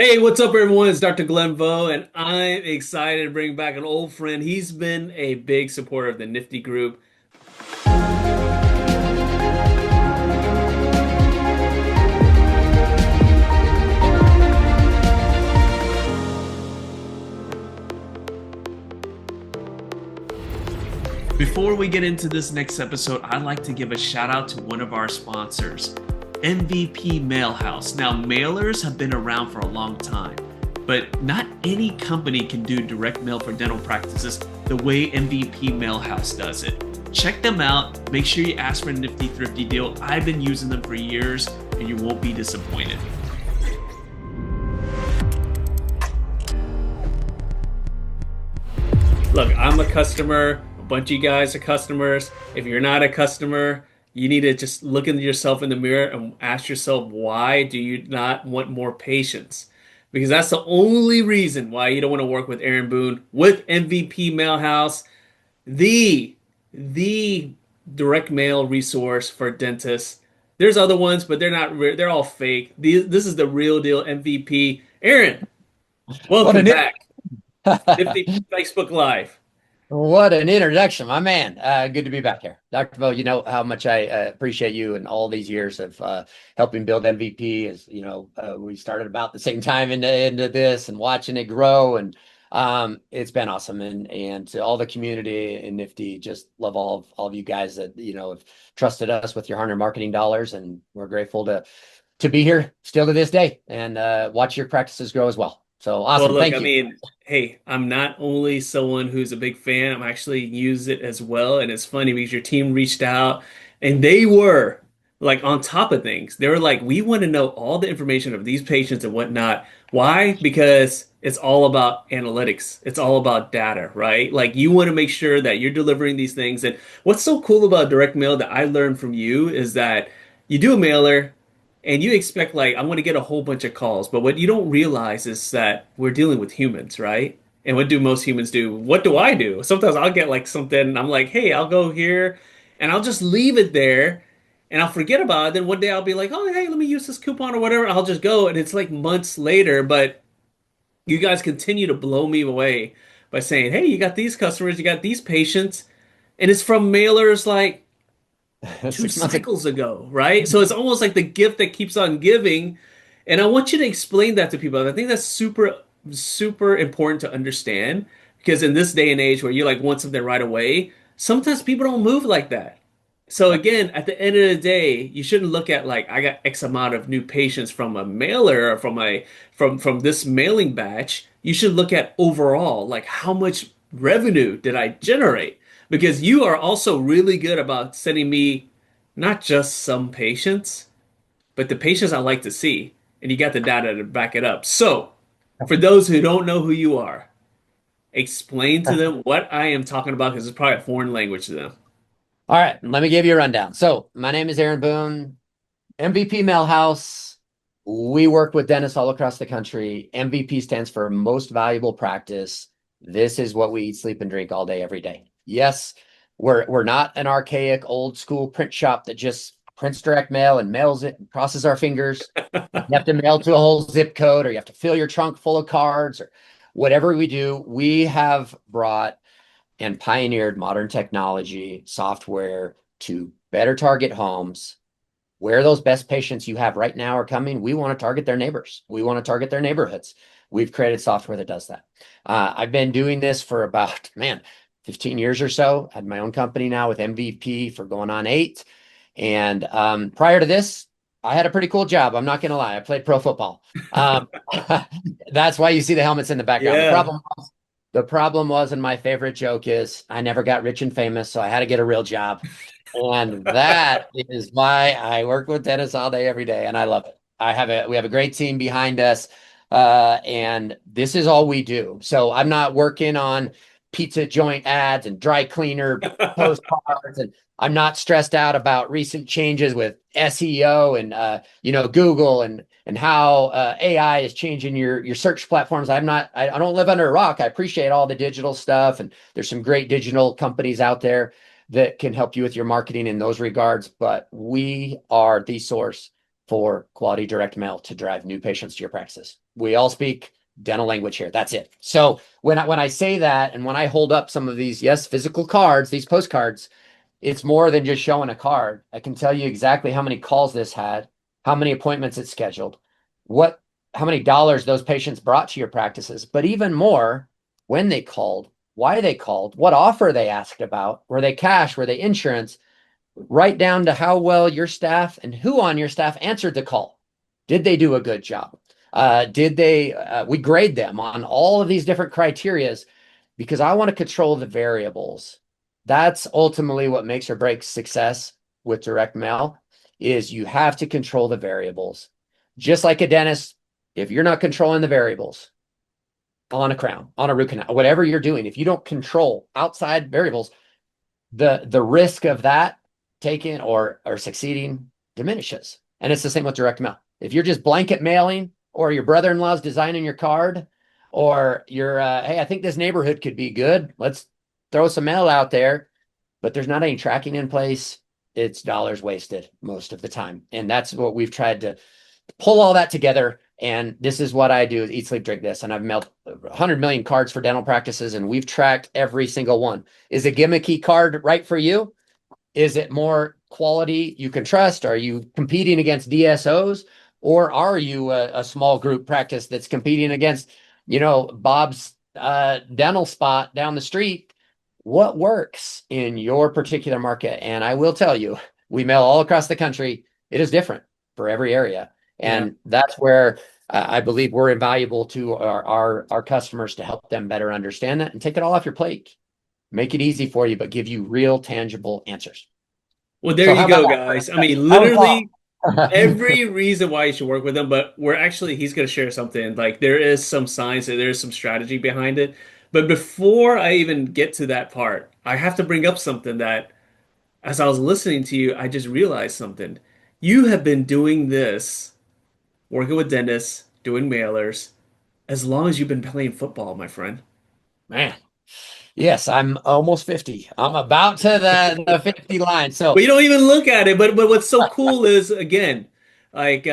Hey, what's up, everyone? It's Dr. Glenn Vo, and I'm excited to bring back an old friend. He's been a big supporter of the Nifty Group. Before we get into this next episode, I'd like to give a shout out to one of our sponsors, MVP Mailhouse. Now, mailers have been around for a long time, but not any company can do direct mail for dental practices the way MVP Mailhouse does it. Check them out. Make sure you ask for a Nifty Thrifty deal. I've been using them for years, and you won't be disappointed. Look, I'm a customer. A bunch of you guys are customers. If you're not a customer, you need to just look at yourself in the mirror and ask yourself, why do you not want more patience? Because that's the only reason why you don't want to work with Aaron Boone with MVP Mailhouse, the the direct mail resource for dentists. There's other ones, but they're all fake. This is the real deal MVP. Aaron, What welcome an back. Nifty Facebook Live. what an introduction, my man. Good to be back here. Dr. Bo, you know how much I appreciate you and all these years of helping build MVP. As you know, we started about the same time into this and watching it grow, and it's been awesome. And to all the community in Nifty, just love all of you guys that have trusted us with your hard-earned marketing dollars, and we're grateful to be here still to this day and watch your practices grow as well. So Well, awesome. look, Thank I you. mean, hey, I'm not only someone who's a big fan, I'm actually use it as well. And it's funny because your team reached out and they were like on top of things. They were like, we want to know all the information of these patients and whatnot. Why? Because it's all about analytics. It's all about data, right? Like you want to make sure that you're delivering these things. And what's so cool about direct mail that I learned from you is that you do a mailer and you expect like I want to get a whole bunch of calls, but what you don't realize is that we're dealing with humans, right? And what do most humans do? What do I do? Sometimes I'll get like something, and I'm like, hey, I'll go here, and I'll just leave it there, and I'll forget about it. Then one day I'll be like, oh, hey, let me use this coupon or whatever. I'll just go, and it's like months later, but you guys continue to blow me away by saying, hey, you got these customers, you got these patients, and it's from mailers like two 6 months ago. cycles ago, right? So it's almost like the gift that keeps on giving. And I want you to explain that to people. I think that's super important to understand because in this day and age where you like want something right away, sometimes people don't move like that. So again, at the end of the day, you shouldn't look at like I got X amount of new patients from a mailer or from this mailing batch. You should look at overall, like how much revenue did I generate? Because you are also really good about sending me not just some patients, but the patients I like to see, and you got the data to back it up. So, for those who don't know who you are, explain to them what I am talking about because it's probably a foreign language to them. All right, let me give you a rundown. So, my name is Aaron Boone, MVP Mailhouse. We work with dentists all across the country. MVP stands for Most Valuable Practice. This is what we eat, sleep, and drink all day, every day. Yes, we're not an archaic, old school print shop that just prints direct mail and mails it and crosses our fingers. You have to mail to a whole zip code, or you have to fill your trunk full of cards, or whatever we do. We have brought and pioneered modern technology software to better target homes. Where those best patients you have right now are coming, we want to target their neighbors. We want to target their neighborhoods. We've created software that does that. I've been doing this for about, 15 years or so. I had my own company now with MVP for going on 8. And prior to this, I had a pretty cool job. I'm not going to lie. I played pro football. Um, that's why you see the helmets in the background. The Yeah. problem the problem was, and my favorite joke is, I never got rich and famous, so I had to get a real job. And that is why I work with dentists all day, every day, and I love it. We have a great team behind us, and this is all we do. So I'm not working on pizza joint ads and dry cleaner postcards, and I'm not stressed out about recent changes with SEO and Google and how AI is changing your search platforms. I don't live under a rock. I appreciate all the digital stuff, and there's some great digital companies out there that can help you with your marketing in those regards. But we are the source for quality direct mail to drive new patients to your practices. We all speak dental language here. That's it. So when I say that, and when I hold up some of these, yes, physical cards, these postcards, it's more than just showing a card. I can tell you exactly how many calls this had, how many appointments it scheduled, what, how many dollars those patients brought to your practices, but even more, when they called, why they called, what offer they asked about, were they cash, were they insurance, right down to how well your staff and who on your staff answered the call. Did they do a good job? We grade them on all of these different criterias because I want to control the variables. That's ultimately what makes or breaks success with direct mail is you have to control the variables. Just like a dentist, if you're not controlling the variables on a crown, on a root canal, whatever you're doing, if you don't control outside variables, the risk of that taking or succeeding diminishes. And it's the same with direct mail. If you're just blanket mailing, or your brother-in-law's designing your card, or you're, hey, I think this neighborhood could be good. Let's throw some mail out there, but there's not any tracking in place. It's dollars wasted most of the time. And that's what we've tried to pull all that together. And this is what I do is eat, sleep, drink this. And I've mailed 100 million cards for dental practices, and we've tracked every single one. Is a gimmicky card right for you? Is it more quality you can trust? Are you competing against DSOs? Or are you a small group practice that's competing against, Bob's dental spot down the street? What works in your particular market? And I will tell you, we mail all across the country. It is different for every area. And that's where I believe we're invaluable to our customers to help them better understand that and take it all off your plate. Make it easy for you, but give you real tangible answers. Well, there So you how about go, that? guys. I mean, That was long. literally every reason why you should work with them, but he's going to share something. Like there is some science and there's some strategy behind it. But before I even get to that part, I have to bring up something that as I was listening to you, I just realized something. You have been doing this, working with dentists, doing mailers, as long as you've been playing football, my friend. Man, yes, I'm almost 50. I'm about to the 50 line. But So you don't even look at it. But what's so cool is again, like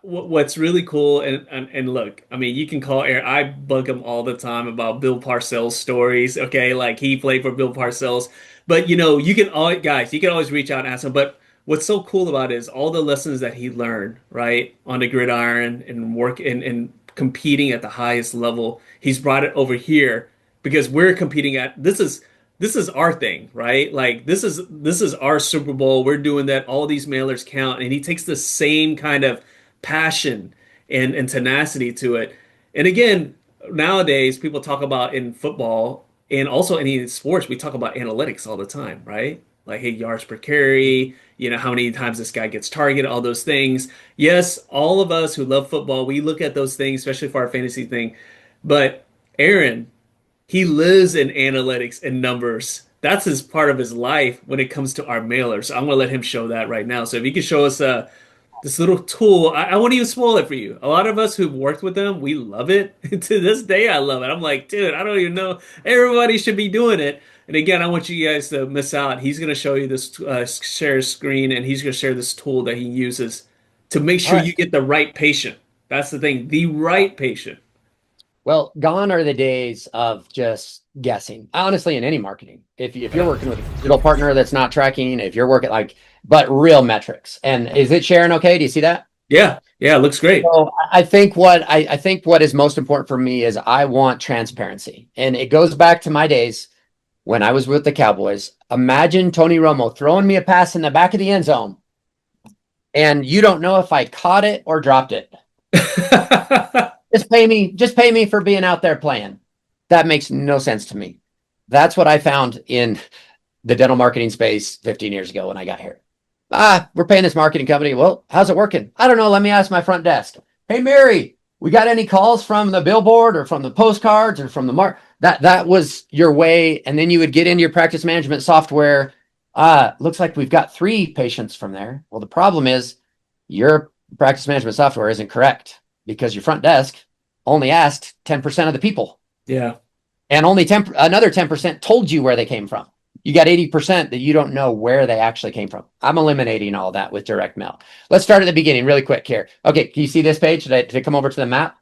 what's really cool and look, I mean, you can call Aaron. I bug him all the time about Bill Parcells stories. Okay, like he played for Bill Parcells, but you can all guys, you can always reach out and ask him. But what's so cool about it is all the lessons that he learned right on the gridiron and work and competing at the highest level. He's brought it over here because we're competing at this is our thing, right? Like this is our Super Bowl. We're doing that. All these mailers count, and he takes the same kind of passion and tenacity to it. And again, nowadays people talk about in football and also any sports, we talk about analytics all the time, right? Like, hey, yards per carry, how many times this guy gets targeted, all those things. Yes, all of us who love football, we look at those things, especially for our fantasy thing. But Aaron, he lives in analytics and numbers. That's his part of his life when it comes to our mailers. So I'm gonna let him show that right now. So if you could show us this little tool, I won't even spoil it for you. A lot of us who've worked with them, we love it. To this day, I love it. I'm like, dude, I don't even know. Everybody should be doing it. And again, I want you guys to miss out. He's gonna show you this share screen, and he's gonna share this tool that he uses to make all sure right. you get the right patient. That's the thing, the right patient. Well, gone are the days of just guessing. Honestly, in any marketing, if you're working with a digital partner that's not tracking, if you're working but real metrics. And is it sharing okay? Do you see that? Yeah, yeah, it looks great. So I think what is most important for me is I want transparency. And it goes back to my days when I was with the Cowboys. Imagine Tony Romo throwing me a pass in the back of the end zone, and you don't know if I caught it or dropped it. Just pay me for being out there playing. That makes no sense to me. That's what I found in the dental marketing space 15 years ago when I got here. We're paying this marketing company. Well, how's it working? I don't know. Let me ask my front desk. Hey, Mary, we got any calls from the billboard or from the postcards or from the that was your way. And then you would get into your practice management software. Looks like we've got 3 patients from there. Well, the problem is your practice management software isn't correct because your front desk only asked 10% of the people. Yeah. And only another 10% told you where they came from. You got 80% that you don't know where they actually came from. I'm eliminating all that with direct mail. Let's start at the beginning really quick here. Okay, can you see this page? Did I come over to the map?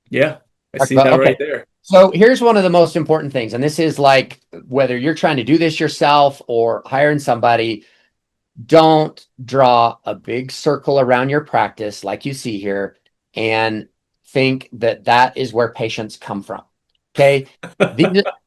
Yeah, I Talked see about, that okay. right there. So here's one of the most important things, and this is like whether you're trying to do this yourself or hiring somebody, don't draw a big circle around your practice like you see here and think that that is where patients come from. Okay.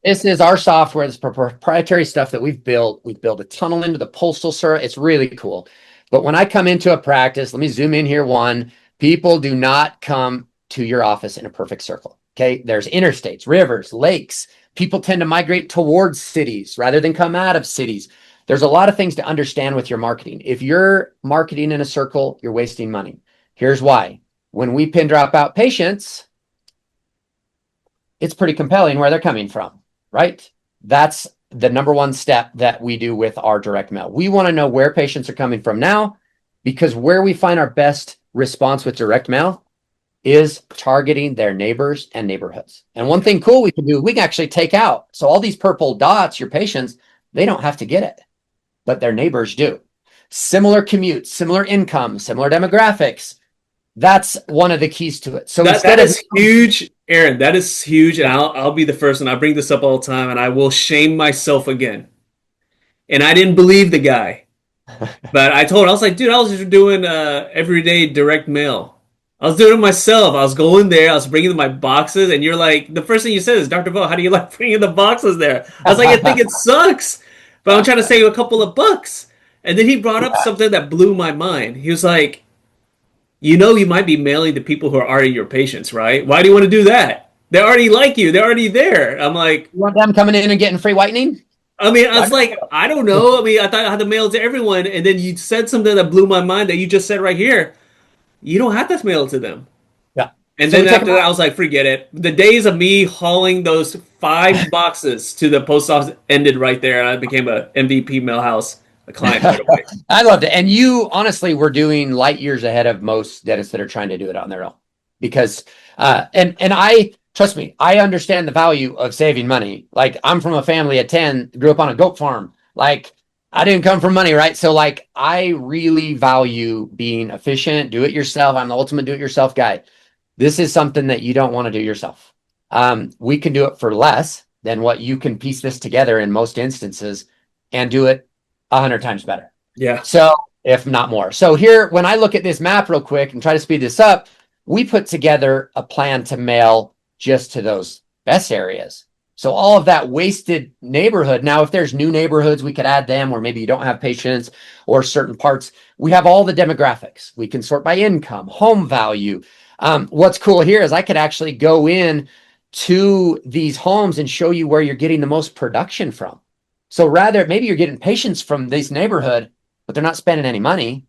This is our software. This proprietary stuff that we've built. We've built a tunnel into the postal service. It's really cool. But when I come into a practice, let me zoom in here one. People do not come to your office in a perfect circle. Okay. There's interstates, rivers, lakes. People tend to migrate towards cities rather than come out of cities. There's a lot of things to understand with your marketing. If you're marketing in a circle, you're wasting money. Here's why. When we pin drop out patients, it's pretty compelling where they're coming from, right? That's the number one step that we do with our direct mail. We want to know where patients are coming from now, because where we find our best response with direct mail is targeting their neighbors and neighborhoods. And one thing cool we can do, we can actually take out. So all these purple dots, your patients, they don't have to get it, but their neighbors do. Similar commutes, similar income, similar demographics. That's one of the keys to it. So That instead of is huge, Aaron. That is huge, and I'll be the first, and I bring this up all the time, and I will shame myself again. And I didn't believe the guy, but I was like, dude, I was just doing everyday direct mail. I was doing it myself. I was going there. I was bringing my boxes, and you're like, the first thing you said is, Dr. Vo, how do you like bringing the boxes there? I was like, I think it sucks, but I'm trying to save a couple of bucks. And then he brought up something that blew my mind. He was like, you know, you might be mailing to people who are already your patients, right? Why do you want to do that? They already like you. They're already there. I'm like, you want them coming in and getting free whitening? I mean, I Why was like, not? I don't know. I mean, I thought I had to mail it to everyone, and then you said something that blew my mind that you just said right here. You don't have to mail it to them. Yeah. And So then we take them after that, I out. was like, forget it. The days of me hauling those 5 boxes to the post office ended right there, and I became a MVP Mailhouse a client right away. I loved it. And you honestly were doing light years ahead of most dentists that are trying to do it on their own. Because and I trust me, I understand the value of saving money. Like I'm from a family of 10, grew up on a goat farm. Like I didn't come from money, right? So like I really value being efficient, do it yourself. I'm the ultimate do it yourself guy. This is something that you don't want to do yourself. We can do it for less than what you can piece this together in most instances and do it 100 times better. Yeah, So, if not more. So, here, when I look at this map real quick and try to speed this up, we put together a plan to mail just to those best areas. So, all of that wasted neighborhood. Now, if there's new neighborhoods, we could add them, or maybe you don't have patients or certain parts. We have all the demographics. We can sort by income, home value. What's cool here is I could actually go in to these homes and show you where you're getting the most production from. So rather, maybe you're getting patients from this neighborhood, but they're not spending any money.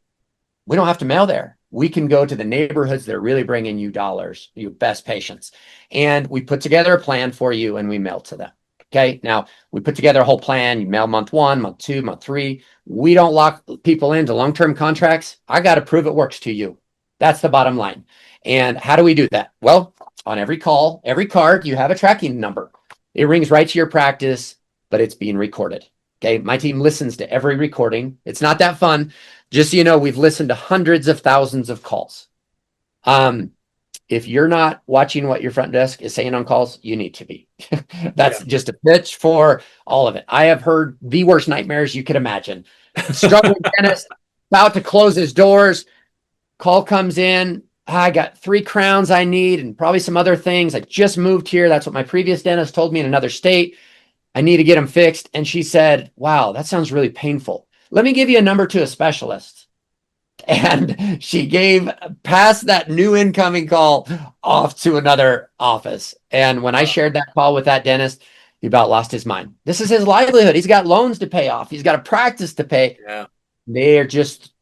We don't have to mail there. We can go to the neighborhoods that are really bringing you dollars, your best patients. And we put together a plan for you and we mail to them. Okay. Now we put together a whole plan. You mail month 1, month 2, month 3. We don't lock people into long-term contracts. I got to prove it works to you. That's the bottom line. And how do we do that? Well, on every call, every card, you have a tracking number. It rings right to your practice, but it's being recorded. Okay. My team listens to every recording. It's not that fun. Just so you know, we've listened to hundreds of thousands of calls. If you're not watching what your front desk is saying on calls, you need to be. yeah, That's just a pitch for all of it. I have heard the worst nightmares you could imagine. Struggling dentist, about to close his doors, call comes in. I got 3 crowns I need and probably some other things. I just moved here. That's what my previous dentist told me in another state. I need to get them fixed. And she said, wow, that sounds really painful. Let me give you a number to a specialist. And she gave past that new incoming call off to another office. And when I shared that call with that dentist, he about lost his mind. This is his livelihood. He's got loans to pay off. He's got a practice to pay. yeah, They're just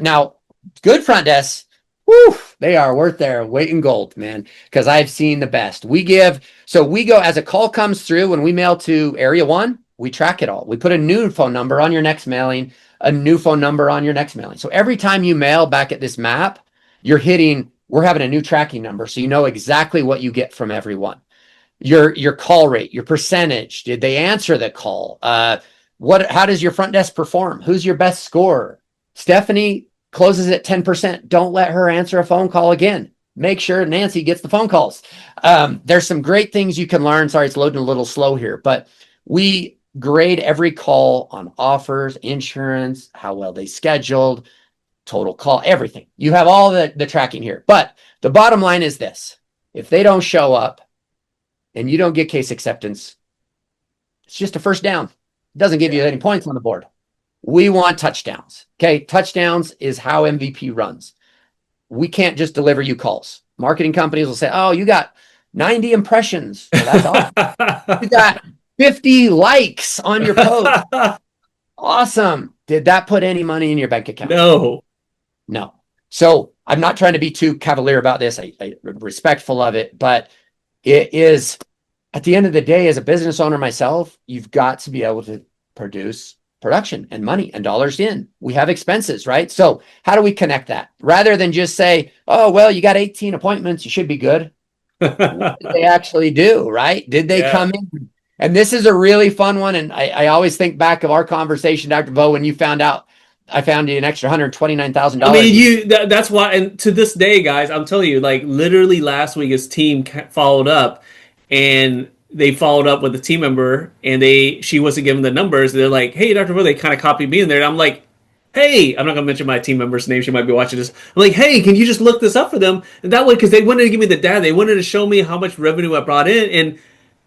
now good front desks. Whew, they are worth their weight in gold, man. Because I've seen the best. We go as a call comes through when we mail to area 1, we track it all. We put a new phone number on your next mailing, a new phone number on your next mailing. So every time you mail back at this map, we're having a new tracking number. So you know exactly what you get from everyone. Your call rate, your percentage. Did they answer the call? How does your front desk perform? Who's your best scorer? Stephanie closes at 10%. Don't let her answer a phone call again. make sure Nancy gets the phone calls. There's some great things you can learn. Sorry, it's loading a little slow here, but we grade every call on offers, insurance, how well they scheduled, total call, everything. You have all the tracking here. But the bottom line is this. If they don't show up and you don't get case acceptance, it's just a first down. It doesn't give you any points on the board. We want touchdowns. Okay. Touchdowns is how MVP runs. We can't just deliver you calls. Marketing companies will say, oh, you got 90 impressions. Well, that's awesome. You got 50 likes on your post. Awesome. Did that put any money in your bank account? No. No. So I'm not trying to be too cavalier about this. I'm respectful of it, but it is, at the end of the day, as a business owner myself, you've got to be able to produce production and money and dollars in. We have expenses, right? So how do we connect that? Rather than just say, oh, well, you got 18 appointments, you should be good. What did they actually do, right? Did they come in? And this is a really fun one. And I always think back of our conversation, Dr. Bo, when you found out I found you an extra $129,000. I mean, that's why, and to this day, guys, I'm telling you, like literally last week, his team followed up, and they followed up with a team member, and she wasn't given the numbers. They're like, "Hey, Dr. Bo," they kind of copied me in there, and I'm like, "Hey, I'm not gonna mention my team member's name. She might be watching this." I'm like, "Hey, can you just look this up for them?" And that way, because they wanted to give me the data, they wanted to show me how much revenue I brought in, and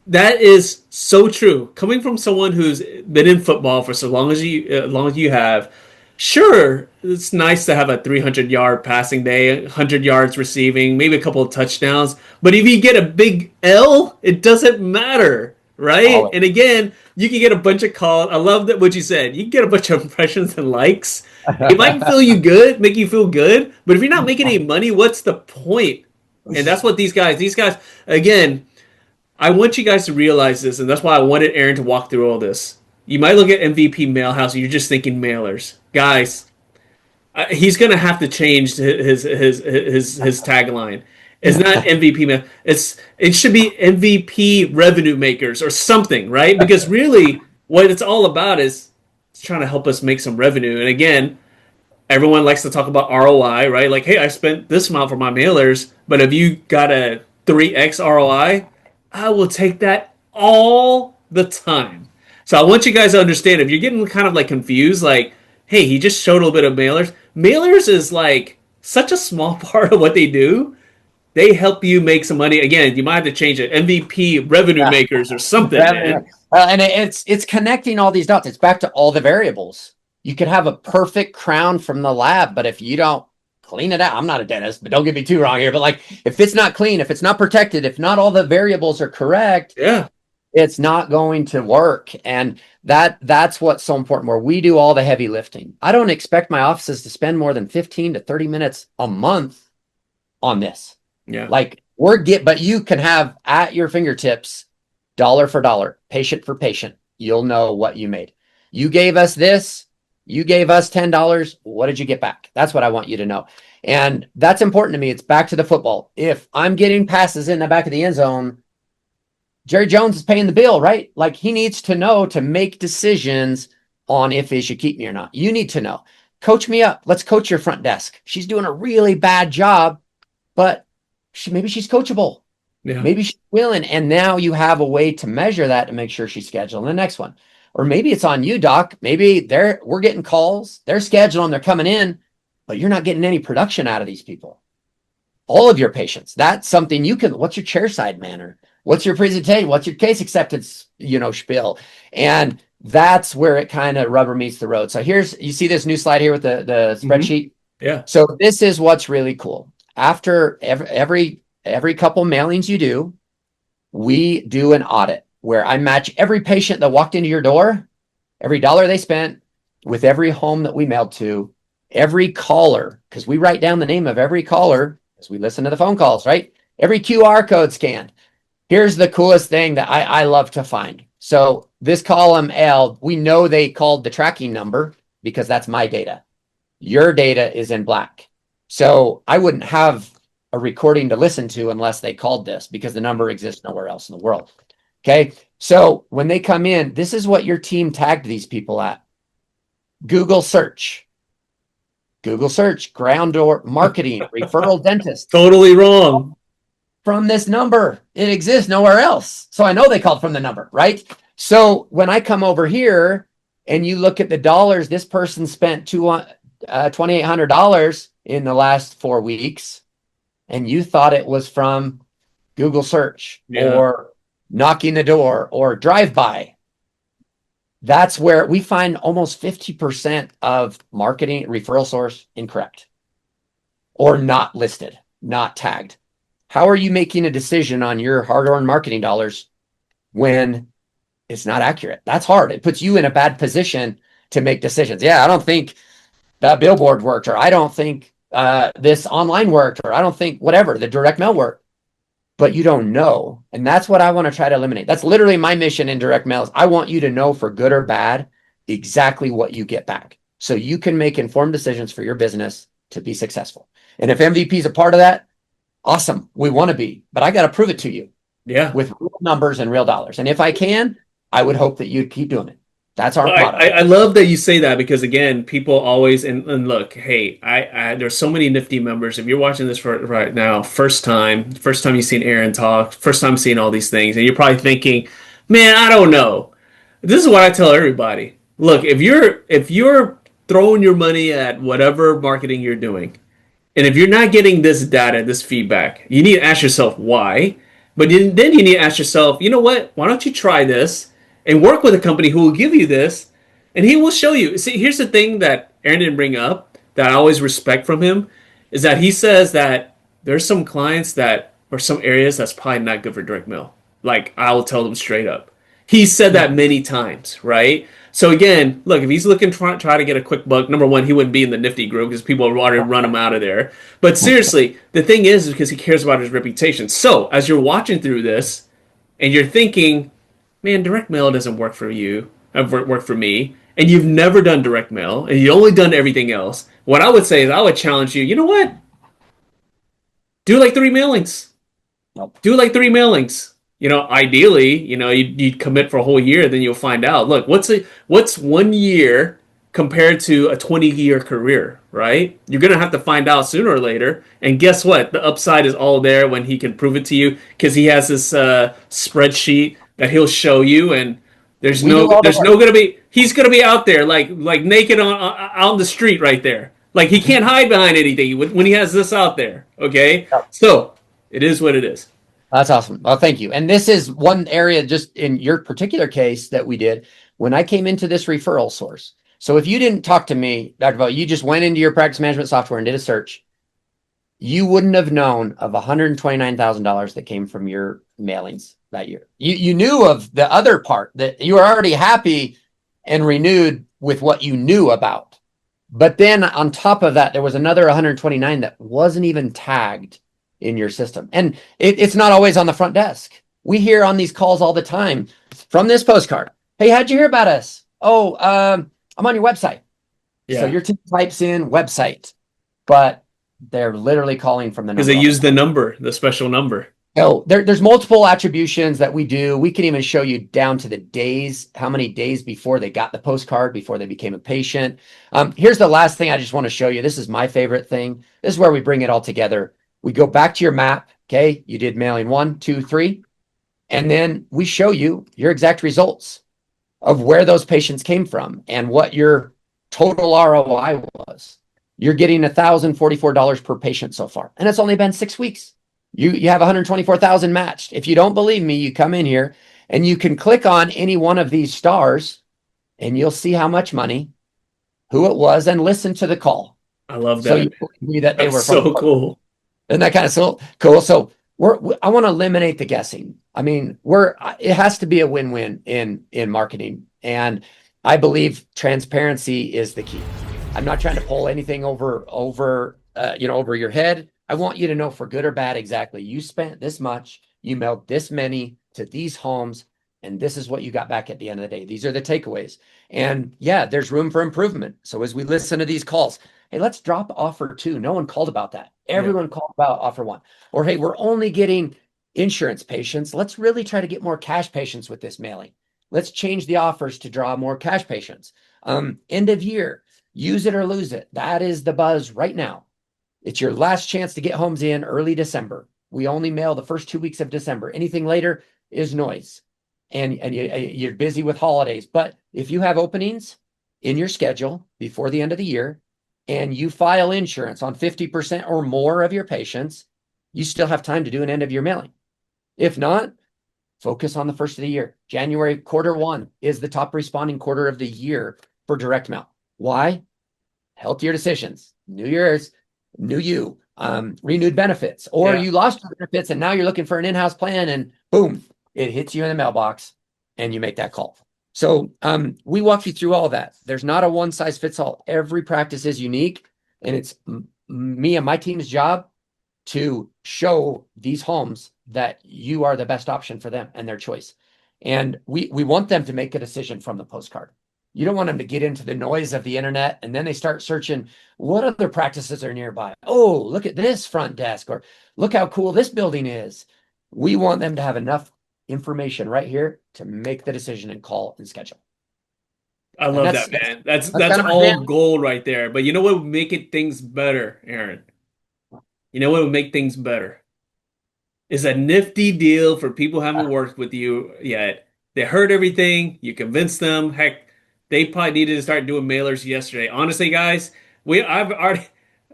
that is so true. Coming from someone who's been in football for as long as you have. Sure, it's nice to have a 300-yard passing day, 100 yards receiving, maybe a couple of touchdowns. But if you get a big L, it doesn't matter, right? And again, you can get a bunch of calls. I love that what you said. You can get a bunch of impressions and likes. It might feel you good, make you feel good. But if you're not making any money, what's the point? And that's what these guys, again, I want you guys to realize this, and that's why I wanted Aaron to walk through all this. You might look at MVP Mailhouse and you're just thinking mailers. Guys, he's gonna have to change his tagline. It's not MVP man. It should be MVP revenue makers or something, right? Because really, what it's all about is it's trying to help us make some revenue. And again, everyone likes to talk about ROI, right? Like, hey, I spent this amount for my mailers, but if you got a 3x ROI, I will take that all the time. So I want you guys to understand if you're getting kind of like confused, like, hey, he just showed a little bit of mailers. Mailers is like such a small part of what they do. They help you make some money. Again, you might have to change it. MVP revenue makers or something, man. And it's connecting all these dots. It's back to all the variables. You could have a perfect crown from the lab, but if you don't clean it out, I'm not a dentist, but don't get me too wrong here. But like, if it's not clean, if it's not protected, if not all the variables are correct, it's not going to work. And that's what's so important, where we do all the heavy lifting. I don't expect my offices to spend more than 15 to 30 minutes a month on this. Like but you can have at your fingertips, dollar for dollar, patient for patient. You'll know what you made. You gave us this, you gave us $10. What did you get back? That's what I want you to know. And that's important to me. It's back to the football. If I'm getting passes in the back of the end zone, Jerry Jones is paying the bill, right? Like, he needs to know to make decisions on if he should keep me or not. You need to know. Coach me up. Let's coach your front desk. She's doing a really bad job, but maybe she's coachable. Maybe she's willing. And now you have a way to measure that to make sure she's scheduled. The next one. Or maybe it's on you, Doc. Maybe we're getting calls. They're scheduled and they're coming in, but you're not getting any production out of these people. All of your patients. That's something you can. What's your chairside manner? What's your presentation? What's your case acceptance, spiel? And that's where it kind of rubber meets the road. So you see this new slide here with the spreadsheet. So this is what's really cool. After every couple mailings you do, we do an audit where I match every patient that walked into your door, every dollar they spent, with every home that we mailed to, every caller, because we write down the name of every caller as we listen to the phone calls, right? Every QR code scanned. Here's the coolest thing that I love to find. So this column L, we know they called the tracking number because that's my data. Your data is in black. So I wouldn't have a recording to listen to unless they called this, because the number exists nowhere else in the world. Okay. So when they come in, this is what your team tagged these people at. Google search. Google search, ground door marketing, referral dentist. Totally wrong. From this number. It exists nowhere else. So I know they called from the number, right? So when I come over here and you look at the dollars, this person spent $2,800 in the last 4 weeks, and you thought it was from Google search Yeah. or knocking the door or drive by. That's where we find almost 50% of marketing referral source incorrect or not listed, not tagged. How are you making a decision on your hard-earned marketing dollars when it's not accurate? That's hard. It puts you in a bad position to make decisions. Yeah, I don't think that billboard worked, or I don't think this online worked, or I don't think whatever, the direct mail worked, but you don't know. And that's what I want to try to eliminate. That's literally my mission in direct mail is I want you to know for good or bad exactly what you get back so you can make informed decisions for your business to be successful. And if MVP is a part of that, awesome. We want to be, but I got to prove it to you Yeah. with real numbers and real dollars. And if I can, I would hope that you'd keep doing it. That's our Well, motto. I love that you say that because again, people always and look, hey, there's so many Nifty members. If you're watching this for right now, first time you've seen Aaron talk, first time seeing all these things, and you're probably thinking, man, I don't know. This is what I tell everybody. Look, if you're throwing your money at whatever marketing you're doing, and if you're not getting this data, this feedback, you need to ask yourself why. But then you need to ask yourself, you know what? Why don't you try this and work with a company who will give you this and he will show you. See, here's the thing that Aaron didn't bring up that I always respect from him is that he says that there's some clients that or some areas that's probably not good for direct mail. Like I'll tell them straight up. He said that many times, right? So again, look, if he's looking to try to get a quick buck, number one, he wouldn't be in the Nifty group because people would already run him out of there. But seriously, the thing is because he cares about his reputation. So as you're watching through this and you're thinking, man, direct mail doesn't work for you, work for me, and you've never done direct mail and you've only done everything else, what I would say is I would challenge you, you know what? Do like 3 mailings. Nope. Do like 3 mailings. Ideally, you'd commit for a whole year, then you'll find out. Look, what's 1 year compared to a 20-year career, right? You're gonna have to find out sooner or later. And guess what? The upside is all there when he can prove it to you because he has this spreadsheet that he'll show you, and there's We no do all the there's work. no gonna be he's gonna be out there like naked on out in the street right there. Like he can't hide behind anything when he has this out there. Okay, Yep. so it is what it is. That's awesome. Well, thank you. And this is one area just in your particular case that we did when I came into this referral source. So if you didn't talk to me, Dr. Bo, you just went into your practice management software and did a search, you wouldn't have known of $129,000 that came from your mailings that year. You knew of the other part that you were already happy and renewed with what you knew about. But then on top of that, there was another 129 that wasn't even tagged in your system. And it's not always on the front desk. We hear on these calls all the time from this postcard. Hey, how'd you hear about us? Oh, I'm on your website. Yeah. So your team types in website, but they're literally calling from the Because number. they use the number, the special number. So there's multiple attributions that we do. We can even show you down to the days, how many days before they got the postcard, before they became a patient. Here's the last thing I just want to show you. This is my favorite thing. This is where we bring it all together. We go back to your map. Okay. You did mailing 1, 2, 3. And then we show you your exact results of where those patients came from and what your total ROI was. You're getting $1,044 per patient so far. And it's only been 6 weeks. You have 124,000 matched. If you don't believe me, you come in here and you can click on any one of these stars and you'll see how much money, who it was, and listen to the call. I love that. So you believe that they were so cool. Isn't that kind of so cool? So I want to eliminate the guessing. I mean, it has to be a win-win in marketing. And I believe transparency is the key. I'm not trying to pull anything over your head. I want you to know for good or bad exactly you spent this much, you mailed this many to these homes, and this is what you got back at the end of the day. These are the takeaways. And yeah, there's room for improvement. So as we listen to these calls, hey, let's drop offer 2. No one called about that. Everyone called about offer 1. Or hey, we're only getting insurance patients. Let's really try to get more cash patients with this mailing. Let's change the offers to draw more cash patients. End of year. Use it or lose it. That is the buzz right now. It's your last chance to get homes in early December. We only mail the first 2 weeks of December. Anything later is noise. And you're busy with holidays. But if you have openings in your schedule before the end of the year and you file insurance on 50% or more of your patients, you still have time to do an end of year mailing. If not, focus on the first of the year. January quarter 1 is the top responding quarter of the year for direct mail. Why? Healthier decisions, New Year's, new you, renewed benefits, or Yeah. you lost your benefits and now you're looking for an in-house plan and boom, it hits you in the mailbox and you make that call. So we walk you through all that. There's not a one size fits all. Every practice is unique, and it's me and my team's job to show these homes that you are the best option for them and their choice. And we want them to make a decision from the postcard. You don't want them to get into the noise of the internet and then they start searching what other practices are nearby. Oh, look at this front desk, or look how cool this building is. We want them to have enough information right here to make the decision and call and schedule. I And love that's that, that's, man. That's that's that's kind of my all jam. gold right there. But you know what would make it things better, Aaron? You know what would make things better? Is a nifty deal for people who haven't worked with you yet. They heard everything, you convinced them. Heck, they probably needed to start doing mailers yesterday. Honestly, guys, I've already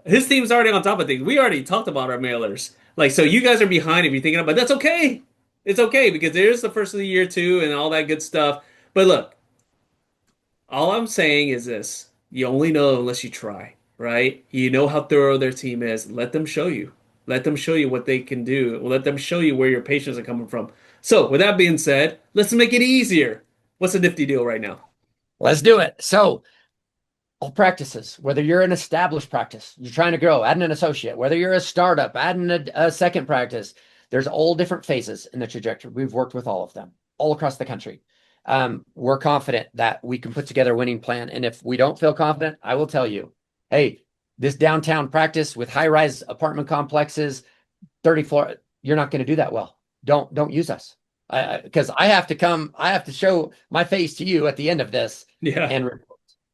his team's already on top of things. We already talked about our mailers. Like, so you guys are behind if you're thinking about, but that's okay. It's okay because there's the first of the year too and all that good stuff. But look, all I'm saying is this. You only know unless you try, right? You know how thorough their team is. Let them show you. Let them show you what they can do. Let them show you where your patients are coming from. So, with that being said, let's make it easier. What's a nifty deal right now? Let's do it. So all practices, whether you're an established practice, you're trying to grow, adding an associate, whether you're a startup, adding a second practice, there's all different phases in the trajectory. We've worked with all of them all across the country. We're confident that we can put together a winning plan. And if we don't feel confident, I will tell you, hey, this downtown practice with high-rise apartment complexes, 30 floor, you're not going to do that well. Don't use us. Because I have to show my face to you at the end of this Yeah.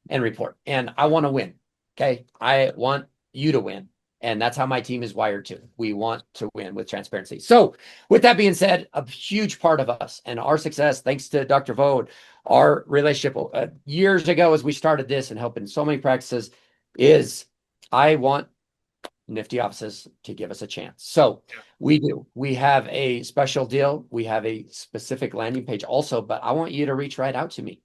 and report. And I want to win. Okay. I want you to win. And that's how my team is wired to. We want to win with transparency. So, with that being said, a huge part of us and our success, thanks to Dr. Vode, our relationship years ago as we started this and helping so many practices, is I want Nifty offices to give us a chance. So, we do. We have a special deal. We have a specific landing page also, but I want you to reach right out to me.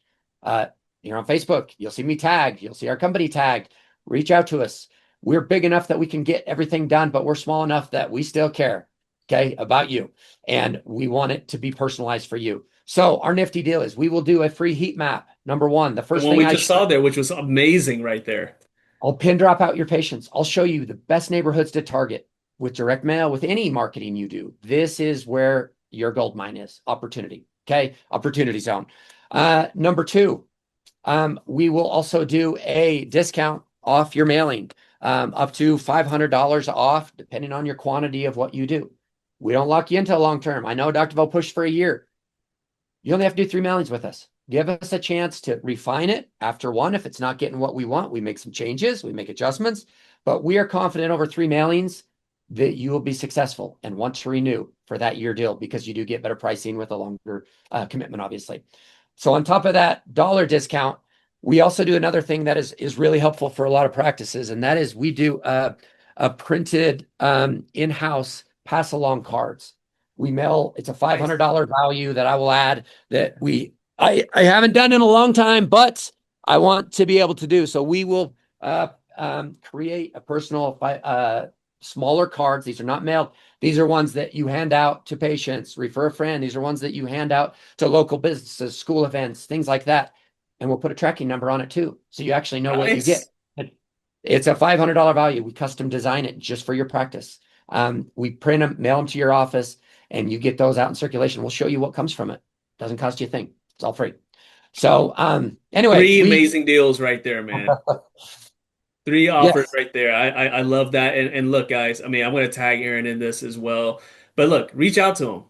You're on Facebook. You'll see me tagged. You'll see our company tagged. Reach out to us. We're big enough that we can get everything done, but we're small enough that we still care, okay, about you. And we want it to be personalized for you. So our nifty deal is we will do a free heat map. Number one, the The first one thing we I just show, saw there, which was amazing right there. I'll pin drop out your patients. I'll show you the best neighborhoods to target with direct mail, with any marketing you do. This is where your gold mine is. Opportunity. Okay. Opportunity zone. Number two, we will also do a discount off your mailing, up to $500 off, depending on your quantity of what you do. We don't lock you into a long term. I know Dr. Vo pushed for a year. You only have to do 3 mailings with us. Give us a chance to refine it after one. If it's not getting what we want, we make some changes, we make adjustments, but we are confident over 3 mailings that you will be successful and want to renew for that year deal because you do get better pricing with a longer commitment, obviously. So on top of that dollar discount, we also do another thing that is really helpful for a lot of practices, and that is we do a printed in-house pass along cards. We mail, it's a Nice. $500 value that I will add that I haven't done in a long time, but I want to be able to do. So we will create a personal smaller cards. These are not mailed. These are ones that you hand out to patients, refer a friend. These are ones that you hand out to local businesses, school events, things like that. And we'll put a tracking number on it too. So you actually know what you get. Nice. It's a $500 value. We custom design it just for your practice. We print them, mail them to your office, and you get those out in circulation. We'll show you what comes from it. Doesn't cost you a thing. It's all free. So anyway, Three amazing deals right there, man. Three offers yes, right there. I love that. And look, guys, I mean, I'm going to tag Aaron in this as well. But look, reach out to him.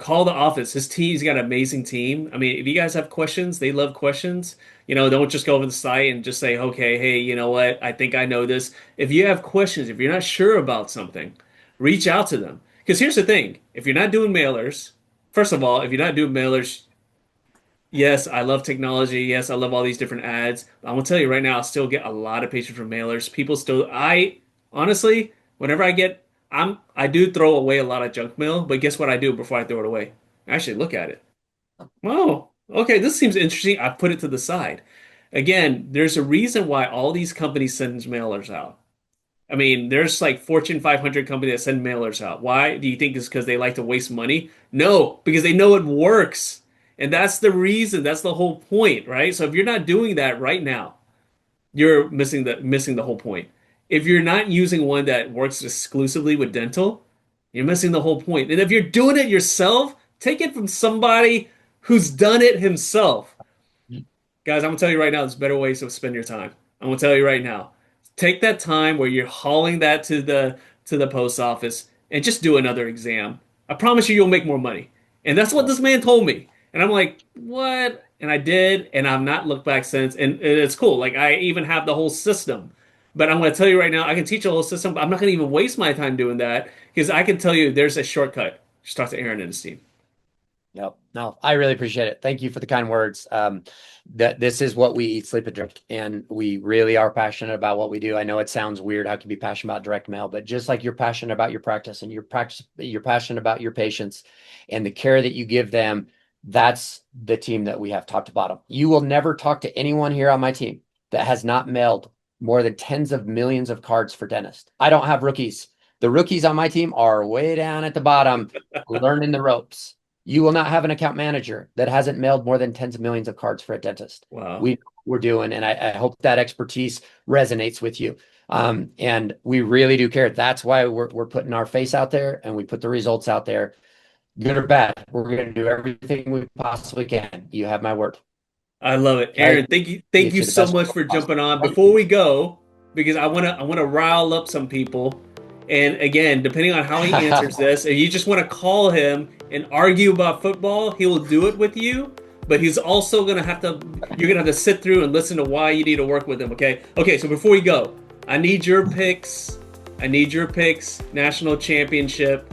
Call the office. He's got an amazing team. I mean, if you guys have questions, they love questions. Don't just go over the site and just say, okay, hey, you know what? I think I know this. If you have questions, if you're not sure about something, reach out to them. Because here's the thing, if you're not doing mailers, first of all, if you're not doing mailers, yes, I love technology. Yes, I love all these different ads. I'm gonna tell you right now, I still get a lot of patients from mailers. People still, I honestly, whenever I do throw away a lot of junk mail, but guess what I do before I throw it away? I actually look at it. Oh, okay, this seems interesting. I put it to the side. Again, there's a reason why all these companies send mailers out. I mean, there's like Fortune 500 companies that send mailers out. Why do you think it's because they like to waste money? No, because they know it works. And that's the reason. That's the whole point, right? So if you're not doing that right now, you're missing the whole point. If you're not using one that works exclusively with dental, you're missing the whole point. And if you're doing it yourself, take it from somebody who's done it himself. Guys, I'm gonna tell you right now, there's better ways to spend your time. I'm gonna tell you right now. Take that time where you're hauling that to the post office and just do another exam. I promise you, you'll make more money. And that's what this man told me. And I'm like, what? And I did, and I've not looked back since. And it's cool. Like I even have the whole system. But I'm gonna tell you right now, I can teach a whole system, but I'm not gonna even waste my time doing that because I can tell you there's a shortcut. Just talk to Aaron and his team. Yep. No, I really appreciate it. Thank you for the kind words. That this is what we eat, sleep, and drink, and we really are passionate about what we do. I know it sounds weird how can you be passionate about direct mail, but just like you're passionate about your practice and you're passionate about your patients and the care that you give them, that's the team that we have top to bottom. You will never talk to anyone here on my team that has not mailed more than tens of millions of cards for dentists. I don't have rookies. The rookies on my team are way down at the bottom, learning the ropes. You will not have an account manager that hasn't mailed more than tens of millions of cards for a dentist. Wow. We're doing, and I hope that expertise resonates with you. And we really do care. That's why we're putting our face out there and we put the results out there, good or bad. We're going to do everything we possibly can. You have my word. I love it. Okay? Aaron, thank Get you you the so best much for result jumping possible. on. Before we go, because I wanna rile up some people. And again, depending on how he answers this, if you just want to call him and argue about football, he will do it with you. But he's also you're gonna have to sit through and listen to why you need to work with him. Okay. Okay. So before we go, I need your picks. National championship.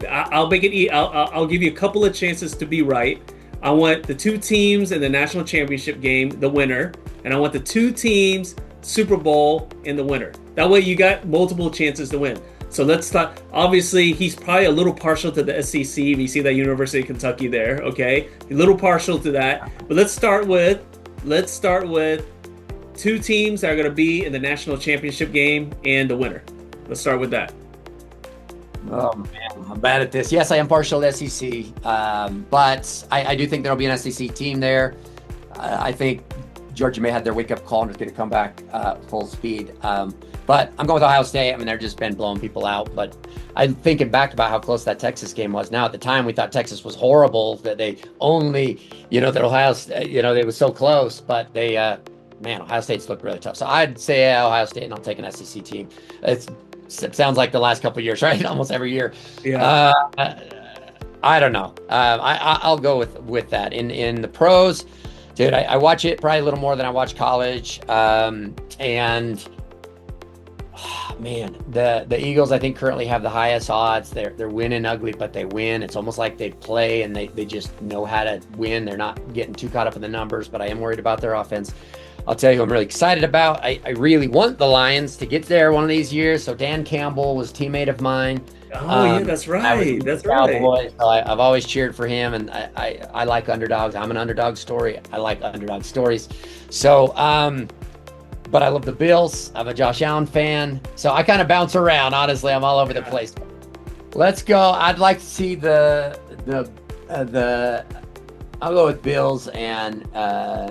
I'll make it. I'll give you a couple of chances to be right. I want the two teams in the national championship game, the winner, and I want the two teams Super Bowl in the winner. That way you got multiple chances to win. So let's start. Obviously, he's probably a little partial to the SEC. If you see that University of Kentucky there, okay, a little partial to that. But let's start with two teams that are going to be in the national championship game and the winner. Let's start with that. Oh man, I'm bad at this. Yes, I am partial to SEC, but I do think there'll be an SEC team there. I think Georgia may have their wake-up call and is going to come back full speed. But I'm going with Ohio State. I mean, they've just been blowing people out. But I'm thinking back about how close that Texas game was. Now, at the time, we thought Texas was horrible, that they only, that Ohio, it was so close. But they, Ohio State's looked really tough. So I'd say Ohio State, and I'll take an SEC team. It sounds like the last couple of years, right? Almost every year. Yeah. I don't know. I'll go with that. In the pros, dude, I watch it probably a little more than I watch college. And man, the Eagles, I think, currently have the highest odds. They're winning ugly, but they win. It's almost like they play and they just know how to win. They're not getting too caught up in the numbers, but I am worried about their offense. I'll tell you who I'm really excited about. I really want the Lions to get there one of these years. So Dan Campbell was a teammate of mine. Oh, yeah, that's right. That's right. Cowboys, so I've always cheered for him, and I like underdogs. I'm an underdog story. I like underdog stories. So, but I love the Bills. I'm a Josh Allen fan. So I kind of bounce around. Honestly, I'm all over the place. Let's go. I'd like to see I'll go with Bills and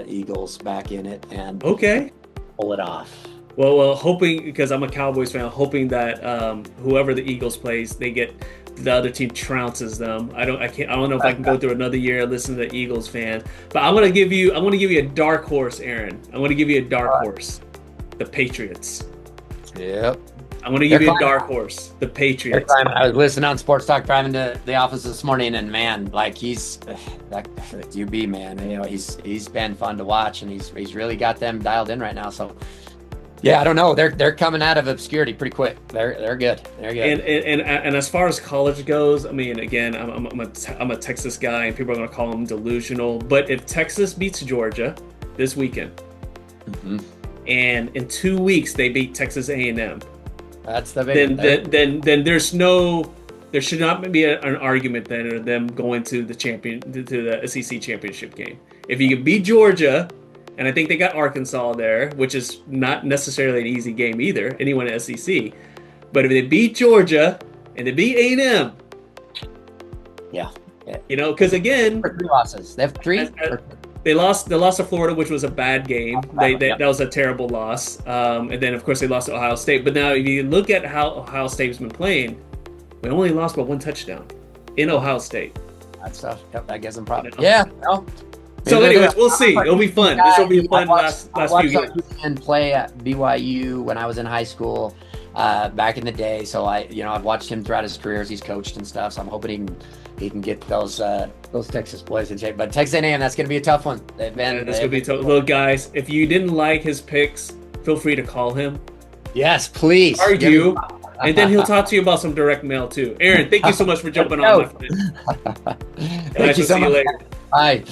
Eagles back in it and Okay. pull it off. Well, hoping, because I'm a Cowboys fan, hoping that whoever the Eagles plays, the other team trounces them. I don't know if I can go through another year and listen to the Eagles fan. But I want to give you a dark horse, Aaron. I want to give you a dark horse. The Patriots. Yep. I'm going to They're give you a climbing. dark horse, the They're Patriots. climbing. I was listening on Sports Talk driving to the office this morning, and man, like that UB man, you know, he's been fun to watch, and he's really got them dialed in right now. So yeah, I don't know. They're coming out of obscurity pretty quick. They're good. They're good. And as far as college goes, I mean, again, I'm a Texas guy, and people are going to call him delusional. But if Texas beats Georgia this weekend, Mhm. and in 2 weeks they beat Texas A&M, That's the big then there should not be an argument then of them going to the SEC championship game. If you can beat Georgia, and I think they got Arkansas there, which is not necessarily an easy game either, anyone in SEC. But if they beat Georgia and they beat A&M, yeah. you know, because again, 3 losses. They have 3. they lost to Florida, which was a bad game. Yeah. That was a terrible loss. And then of course they lost to Ohio State. But now if you look at how Ohio State's been playing, we only lost by 1 touchdown in Ohio State. That's tough. Yep, that gives them problems. Yeah. No. So anyways, we'll see. It'll be fun. This will be a fun last few games. And play at BYU when I was in high school back in the day. So I've watched him throughout his career as he's coached and stuff. So I'm hoping he can get those Texas boys in shape. But Texas A&M, that's going to be a tough one. That's going to be tough. Look, guys, if you didn't like his picks, feel free to call him. Yes, please. Argue. And then he'll talk to you about some direct mail too. Aaron, thank you so much for jumping on. Thank you so much. See you later. Bye.